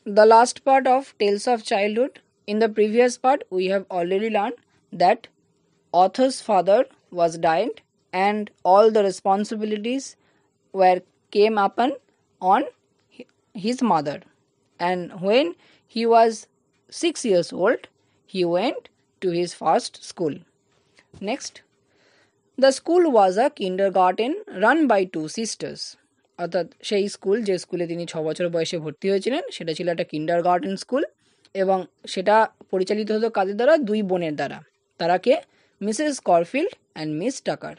the last part of Tales of Childhood. In the previous part, we have already learned that author's father was died and all the responsibilities were came upon on his mother. And when he was 6 years old, he went to his first school. Next, the school was a kindergarten run by two sisters. অর্থাৎ সেই school যে স্কুলে তিনি 6 বছর বয়সে ভর্তি হয়েছিলেন সেটা ছিল একটা কিন্ডারগার্টেন স্কুল এবং সেটা পরিচালিত হতো কাদের দ্বারা? দুই বোনের দ্বারা। তারা কে? Mrs Corfield and Miss Tucker.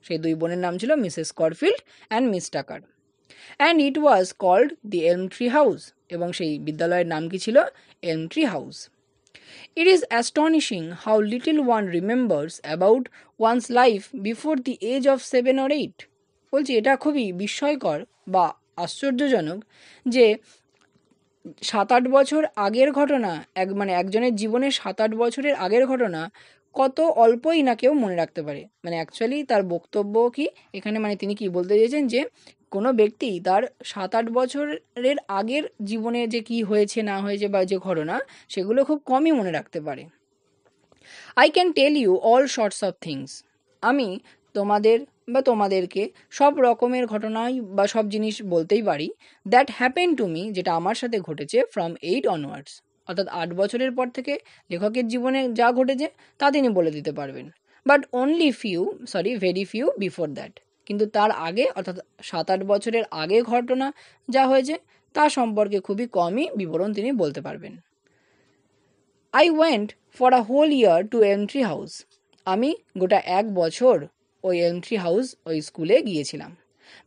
সেই দুই বোনের নাম ছিল Mrs Corfield and Miss Tucker. And it was called the Elm tree house, এবং সেই বিদ্যালয়ের নাম কি ছিল? এলম tree house. It is astonishing how little one remembers about one's life before the age of 7 or 8. বলছি এটা খুবই বিস্ময়কর বা আশ্চর্যজনক যে 7-8 বছর আগের ঘটনা, মানে একজনের জীবনের 7-8 বছরের আগের ঘটনা কত অল্পই না কেউ মনে রাখতে পারে। মানে অ্যাকচুয়ালি তার বক্তব্য কি এখানে, মানে তিনি কি বলতে চেয়েছেন যে কোনো ব্যক্তি তার 7-8 বছরের আগের জীবনে যে কি হয়েছে না হয়েছে বা যে ঘটনা সেগুলো খুব কমই মনে রাখতে পারে। I can tell you all sorts of things. আমি তোমাদের বা তোমাদেরকে সব রকমের ঘটনাই বা সব জিনিস বলতেই পারি দ্যাট হ্যাপেন টু মি, যেটা আমার সাথে ঘটেছে ফ্রম 8 অনওয়ার্ডস। অর্থাৎ 8 বছরের পর থেকে লেখকের জীবনে যা ঘটেছে তা তিনি বলে দিতে পারবেন। But only very few before that. কিন্তু তার আগে অর্থাৎ 7-8 বছরের আগে ঘটনা যা হয়েছে তা সম্পর্কে খুবই কমই বিবরণ তিনি বলতে পারবেন। I went for a whole year to Elmtree House. আমি গোটা 1 বছর ওই এলমট্রি হাউস ওই স্কুলে গিয়েছিলাম।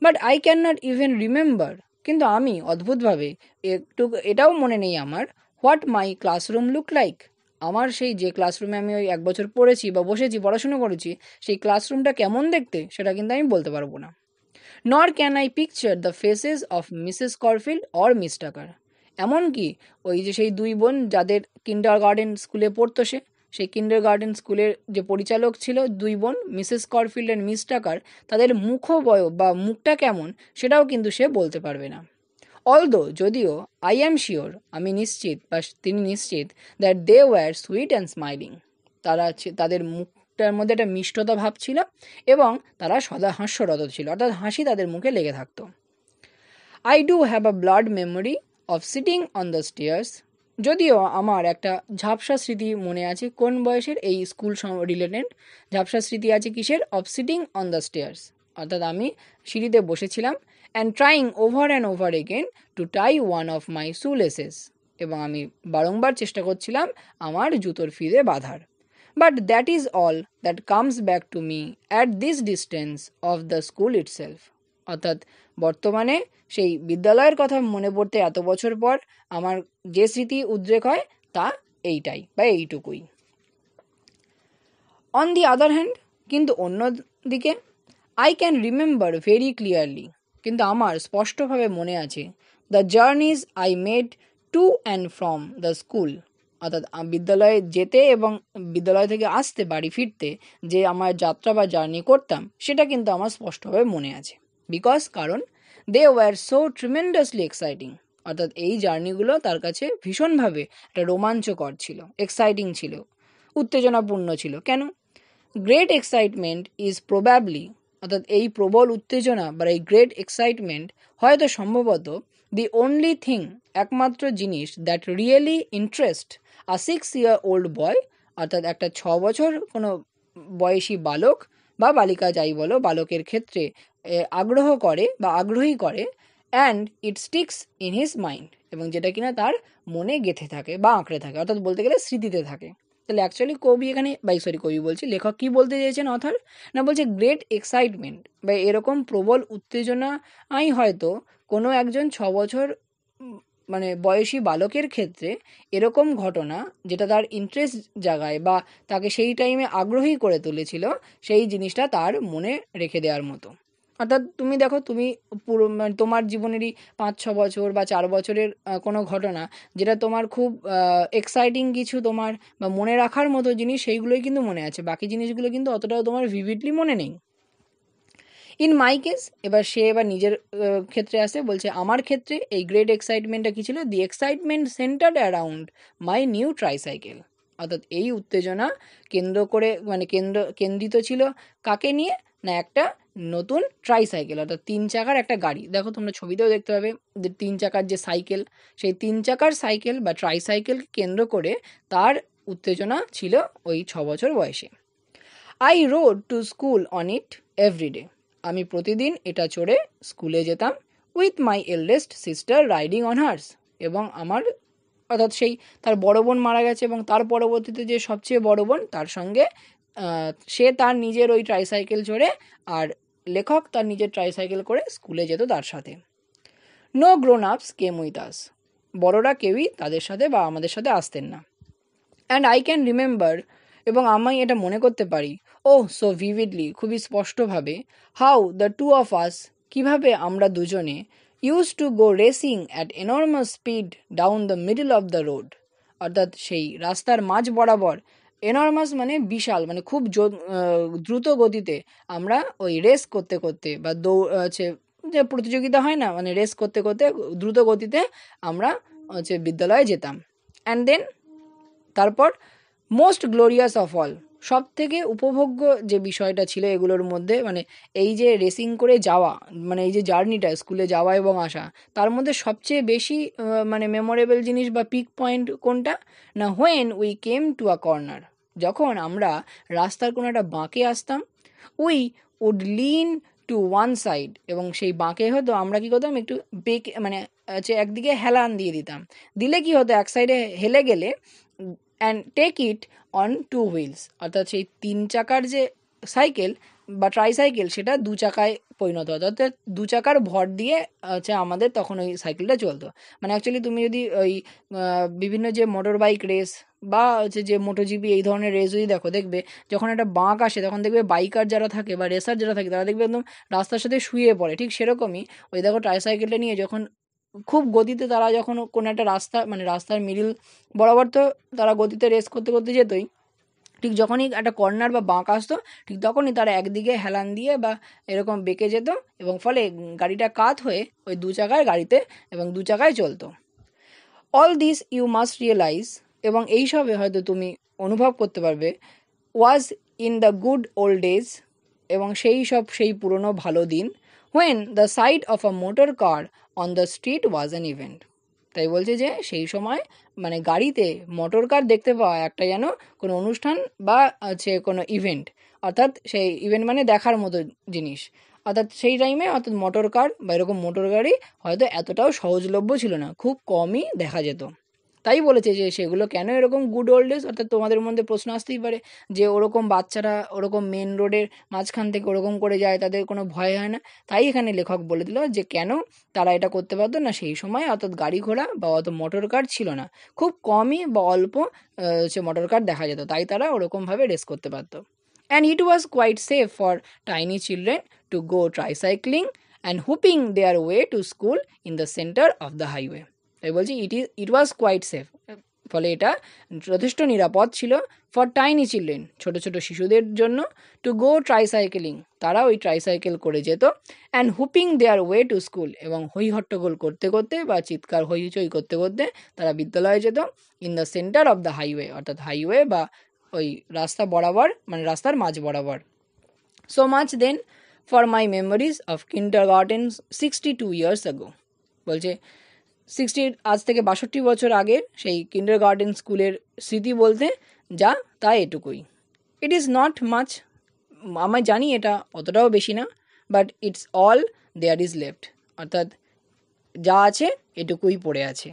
But I can not even remember, কিন্তু আমি অদ্ভুতভাবে একটু এটাও মনে নেই আমার what my classroom look like. আমার সেই যে ক্লাসরুমে আমি ওই 1 বছর পড়েছি বা বসেছি পড়াশুনো করেছি সেই ক্লাসরুমটা কেমন দেখতে সেটা কিন্তু আমি বলতে পারবো না। Nor can I picture the faces of Mrs Corfield or Miss Tucker. এমনকি ওই যে সেই দুই বোন যাদের কিন্ডারগার্টেন স্কুলে পড়তো সেই কিন্ডারগার্টেন স্কুলের যে পরিচালক ছিল দুই বোন মিসেস করফিল্ড অ্যান্ড মিস টাকার, তাদের মুখবয় বা মুখটা কেমন সেটাও কিন্তু সে বলতে পারবে না। অলদো যদিও আই অ্যাম শিওর, আমি নিশ্চিত বা তিনি নিশ্চিত that they were sweet and smiling, তাদের মুখটার মধ্যে একটা মিষ্টতা ভাব ছিল এবং তারা সদা হাস্যরত ছিল, অর্থাৎ হাসি তাদের মুখে লেগে থাকতো। I do have a blurred memory of sitting on the stairs. যদিও আমার একটা ঝাপসা স্মৃতি মনে আছে, কোন বয়সের? এই স্কুল রিলেটেড ঝাপসা স্মৃতি আছে কিসের? Of sitting on the stairs, অর্থাৎ আমি সিঁড়িতে বসেছিলাম and trying over and over again to tie one of my shoelaces, এবং আমি বারংবার চেষ্টা করছিলাম আমার জুতোর ফিতে বাঁধার। But that is all that comes back to me at this distance of the school itself. অর্থাৎ বর্তমানে সেই বিদ্যালয়ের কথা মনে পড়তে এত বছর পর আমার যে স্মৃতি উদ্রেক হয় তা এইটাই বা এইটুকুই। অন দি আদার হ্যান্ড, কিন্তু অন্যদিকে I can remember very clearly, কিন্তু আমার স্পষ্টভাবে মনে আছে the জার্নিজ I made to and from the school. অর্থাৎ বিদ্যালয়ে যেতে এবং বিদ্যালয় থেকে আসতে বাড়ি ফিরতে যে আমার যাত্রা বা জার্নি করতাম সেটা কিন্তু আমার স্পষ্টভাবে মনে আছে। বিকজ কারণ they were so tremendously exciting, অর্থাৎ এই জার্নিগুলো তার কাছে ভীষণভাবে একটা রোমাঞ্চকর ছিল, এক্সাইটিং ছিল, উত্তেজনাপূর্ণ ছিল। কেন? গ্রেট এক্সাইটমেন্ট ইজ প্রবাবলি, অর্থাৎ এই প্রবল উত্তেজনা বা এই গ্রেট এক্সাইটমেন্ট হয়তো সম্ভবত দি অনলি থিং, একমাত্র জিনিস that really interest a 6 year old বয়, অর্থাৎ একটা 6 বছর কোনো বয়সী বালক বা বালিকা যাই বলো বালকের ক্ষেত্রে আগ্রহ করে বা আগ্রহী করে, and it sticks in his mind, এবং যেটা কিনা তার মনে গেঁথে থাকে বা আঁকড়ে থাকে, অর্থাৎ বলতে গেলে স্মৃতিতে থাকে। তাহলে অ্যাকচুয়ালি কবি এখানে কবি বলছি লেখক কি বলতে চেয়েছেন অথর? না বলছে গ্রেট এক্সাইটমেন্ট বা এরকম প্রবল উত্তেজনাই হয়তো কোনো একজন 6 বছর মানে বয়সী বালকের ক্ষেত্রে এরকম ঘটনা যেটা তার ইন্টারেস্ট জাগায় বা তাকে সেই টাইমে আগ্রহী করে তুলেছিল সেই জিনিসটা তার মনে রেখে দেওয়ার মতো। অর্থাৎ তুমি দেখো, তুমি পুরো মানে তোমার জীবনেরই 5-6 বছর বা 4 বছরের কোনো ঘটনা যেটা তোমার খুব এক্সাইটিং কিছু তোমার বা মনে রাখার মতো জিনিস সেইগুলোই কিন্তু মনে আছে, বাকি জিনিসগুলো কিন্তু অতটাও তোমার ভিভিডলি মনে নেই। ইন মাই কেস, এবার নিজের ক্ষেত্রে আসে, বলছে আমার ক্ষেত্রে এই গ্রেট এক্সাইটমেন্টটা কী ছিল? The excitement centred around my new tricycle. অর্থাৎ এই উত্তেজনা কেন্দ্র করে মানে কেন্দ্রিত ছিল কাকে নিয়ে? না একটা নতুন ট্রাইসাইকেল, অর্থাৎ 3 চাকার একটা গাড়ি। দেখো তোমরা ছবিতেও দেখতে পাবে যে 3 চাকার যে সাইকেল, সেই 3 চাকার সাইকেল বা ট্রাইসাইকেলকে কেন্দ্র করে তার উত্তেজনা ছিল ওই 6 বছর বয়সে। I rode to school on it every day. আমি প্রতিদিন এটা চড়ে স্কুলে যেতাম। With my eldest sister riding on hers. এবং আমার অর্থাৎ সেই তার বড় বোন মারা গেছে এবং তার পরবর্তীতে যে সবচেয়ে বড় বোন তার সঙ্গে সে তার নিজের ওই ট্রাইসাইকেল চড়ে, আর লেখক তার নিজের ট্রাইসাইকেল করে স্কুলে যেত তার সাথে। নো গ্রোন আপস কেম উইথ আস। বড়রা কেউই তাদের সাথে বা আমাদের সাথে আসতেন না। অ্যান্ড আই ক্যান রিমেম্বার, এবং আমি এটা মনে করতে পারি, ও সো ভিভিডলি, খুবই স্পষ্টভাবে, how the two of us, কীভাবে আমরা দুজনে used to go racing at enormous speed down the middle of the road. অর্থাৎ সেই রাস্তার মাঝ বরাবর, এনর্মাস মানে বিশাল, মানে খুব দ্রুত গতিতে আমরা ওই রেস করতে করতে বা হচ্ছে যে প্রতিযোগিতা হয় না, মানে রেস করতে করতে দ্রুত গতিতে আমরা হচ্ছে বিদ্যালয়ে যেতাম। অ্যান্ড দেন তারপর মোস্ট গ্লোরিয়াস অফ অল, সব থেকে উপভোগ্য যে বিষয়টা ছিল এগুলোর মধ্যে, মানে এই যে রেসিং করে যাওয়া, মানে এই যে জার্নিটা স্কুলে যাওয়া এবং আসা, তার মধ্যে সবচেয়ে বেশি মানে মেমোরেবল জিনিস বা পিক পয়েন্ট কোনটা? না when we came to a corner, যখন আমরা রাস্তার কোনো একটা বাঁকে আসতাম, we would lean to one side, এবং সেই বাঁকে হয়তো আমরা কী করতাম, একটু বেঁকে মানে হচ্ছে একদিকে হেলান দিয়ে দিতাম। দিলে কি হতো, এক সাইডে হেলে গেলে and take it on 2 wheels, অর্থাৎ সেই 3 চাকার যে সাইকেল বা ট্রাইসাইকেল সেটা 2 চাকায় পরিণত হতো, অর্থাৎ 2 চাকার ভর দিয়ে হচ্ছে আমাদের তখন ওই সাইকেলটা চলতো। মানে অ্যাকচুয়ালি তুমি যদি ওই বিভিন্ন যে মোটর বাইক রেস বা হচ্ছে যে মোটোজিপি এই ধরনের রেস যদি দেখো, দেখবে যখন একটা বাঁক আসে তখন দেখবে বাইকার যারা থাকে বা রেসার যারা থাকে তারা দেখবে একদম রাস্তার সাথে শুয়ে পড়ে। ঠিক সেরকমই ওই দেখো ট্রাইসাইকেলটা নিয়ে যখন খুব গতিতে তারা যখন কোনো একটা রাস্তা, মানে রাস্তার মিডিল বরাবর তো তারা গতিতে রেস করতে করতে যেতই, ঠিক যখনই একটা কর্নার বা বাঁক আসতো ঠিক তখনই তারা একদিকে হেলান দিয়ে বা এরকম বেঁকে যেত, এবং ফলে গাড়িটা কাত হয়ে ওই 2 চাকার গাড়িতে এবং 2 চাকায় চলতো। All this you must realise, এবং এইসবে হয়তো তুমি অনুভব করতে পারবে, was in the good old days, এবং সেই পুরনো ভালো দিন, when the sight of a motor car on the street was an event. তাই বলছে যে সেই সময় মানে গাড়িতে মোটর কার দেখতে পাওয়া একটা যেন কোনো অনুষ্ঠান বা হচ্ছে কোনো ইভেন্ট, অর্থাৎ সেই ইভেন্ট মানে দেখার মতো জিনিস। অর্থাৎ সেই টাইমে অর্থাৎ মোটর কার বা এরকম মোটর গাড়ি হয়তো এতটাও সহজলভ্য ছিল না, খুব কমই দেখা যেত। তাই বলেছে যে সেগুলো কেন এরকম গুড ওল্ড ডেজ, অর্থাৎ তোমাদের মধ্যে প্রশ্ন আসতেই পারে যে ওরকম বাচ্চারা ওরকম মেন রোডের মাঝখান থেকে ওরকম করে যায়, তাদের কোনো ভয় হয় না? তাই এখানে লেখক বলে দিল যে কেন তারা এটা করতে পারতো না সেই সময়, অর্থাৎ গাড়ি ঘোড়া বা অত মোটর কার ছিল না, খুব কমই বা অল্প হচ্ছে মোটর কার দেখা যেত, তাই তারা ওরকমভাবে রেস করতে পারতো। And it was quite safe for tiny children to go tricycling and whooping their way to school in the centre of the highway. তাই বলছি ইট ওয়াজ কোয়াইট সেফ, ফলে এটা যথেষ্ট নিরাপদ ছিল ফর টাইনি চিলড্রেন, ছোট ছোট শিশুদের জন্য, টু গো ট্রাইসাইকেলিং, তারা ওই ট্রাইসাইকেল করে যেত, and whooping their way to school, এবং হই হট্টগোল করতে করতে বা চিৎকার হইচই করতে করতে তারা বিদ্যালয়ে যেত, in the centre of the highway, অর্থাৎ হাইওয়ে বা ওই রাস্তা বরাবর, মানে রাস্তার মাঝ বরাবর। So much then for my memories of kindergarten 62 years ago. বলছে আজ থেকে 62 বছর আগের সেই কিন্ডারগার্টেন স্কুলের স্মৃতি বলতে যা তা এটুকুই। ইট ইজ নট মাচ, আমি জানি এটা অতটাও বেশি না, but it's all there is left, অর্থাৎ যা আছে এটুকুই পড়ে আছে।